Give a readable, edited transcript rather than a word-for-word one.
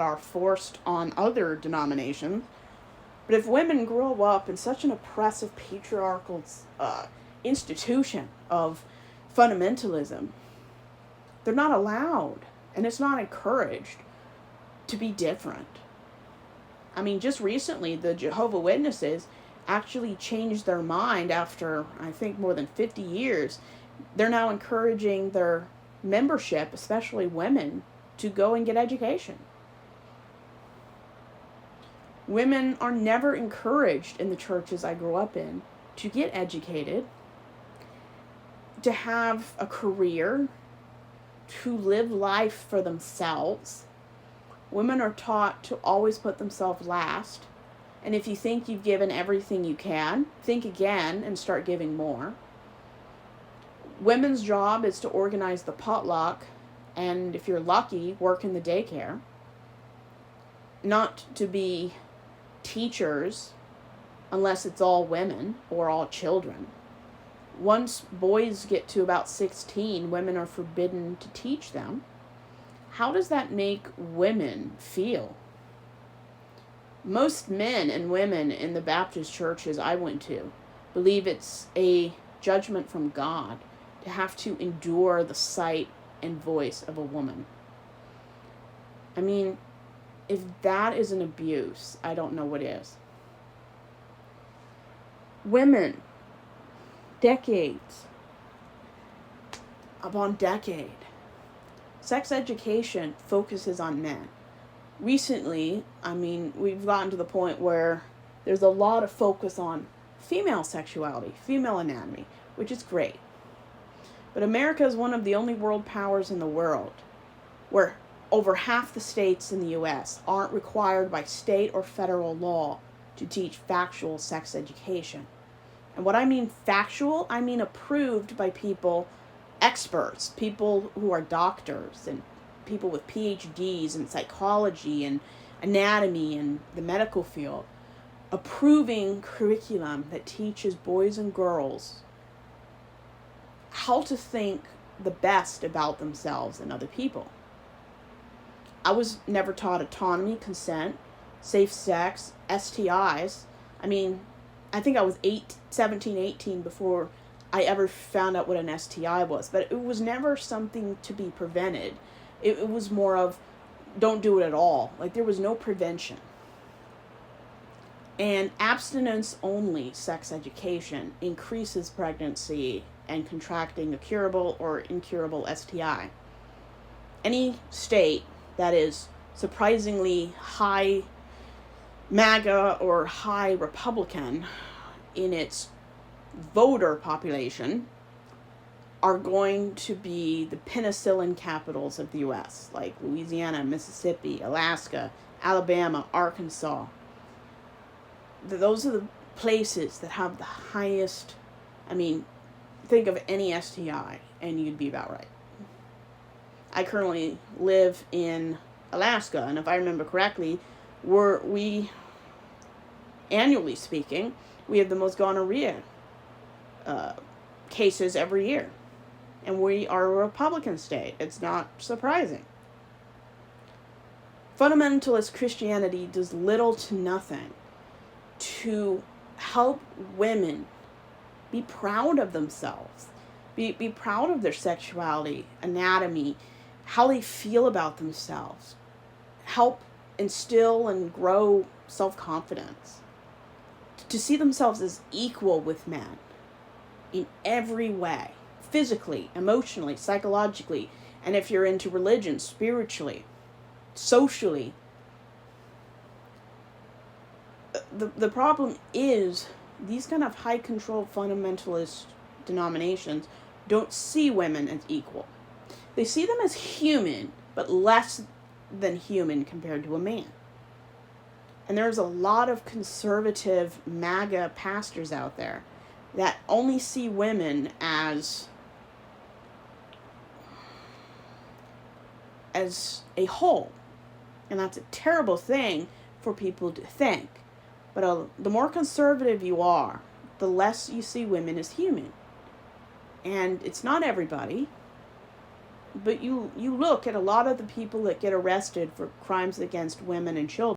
are forced on other denominations. But if women grow up in such an oppressive patriarchal institution of fundamentalism, they're not allowed and it's not encouraged to be different. I mean, just recently, the Jehovah Witnesses actually changed their mind after, I think, more than 50 years. They're now encouraging their membership, especially women, to go and get education. Women are never encouraged in the churches I grew up in to get educated, to have a career, to live life for themselves. Women are taught to always put themselves last. And if you think you've given everything you can, think again and start giving more. Women's job is to organize the potluck and, if you're lucky, work in the daycare. Not to be teachers unless it's all women or all children. Once boys get to about 16, women are forbidden to teach them. How does that make women feel? Most men and women in the Baptist churches I went to believe it's a judgment from God to have to endure the sight and voice of a woman. I mean, if that is an abuse, I don't know what is. Women, decades upon decade, sex education focuses on men. Recently, I mean, we've gotten to the point where there's a lot of focus on female sexuality, female anatomy, which is great. But America is one of the only world powers in the world where over half the states in the U.S. aren't required by state or federal law to teach factual sex education. And what I mean factual, I mean approved by people, experts, people who are doctors and people with PhDs in psychology and anatomy and the medical field, approving curriculum that teaches boys and girls how to think the best about themselves and other people. I was never taught autonomy, consent, safe sex, STIs. I mean, I think I was 17, 18 before I ever found out what an STI was. But it was never something to be prevented. It was more of, don't do it at all. Like, there was no prevention. And abstinence-only sex education increases pregnancy and contracting a curable or incurable STI. Any state that is surprisingly high MAGA or high Republican in its voter population are going to be the penicillin capitals of the U.S., like Louisiana, Mississippi, Alaska, Alabama, Arkansas. Those are the places that have the highest, I mean, think of any STI and you'd be about right. I currently live in Alaska, and if I remember correctly, we annually speaking, we have the most gonorrhea cases every year. And we are a Republican state. It's not surprising. Fundamentalist Christianity does little to nothing to help women be proud of themselves, be proud of their sexuality, anatomy, how they feel about themselves, help instill and grow self-confidence, to see themselves as equal with men in every way, physically, emotionally, psychologically, and if you're into religion, spiritually, socially. The problem is these kind of high control fundamentalist denominations don't see women as equal. They see them as human, but less than human compared to a man. And there's a lot of conservative MAGA pastors out there that only see women as a whole. And that's a terrible thing for people to think. But the more conservative you are, the less you see women as human. And it's not everybody. But you look at a lot of the people that get arrested for crimes against women and children.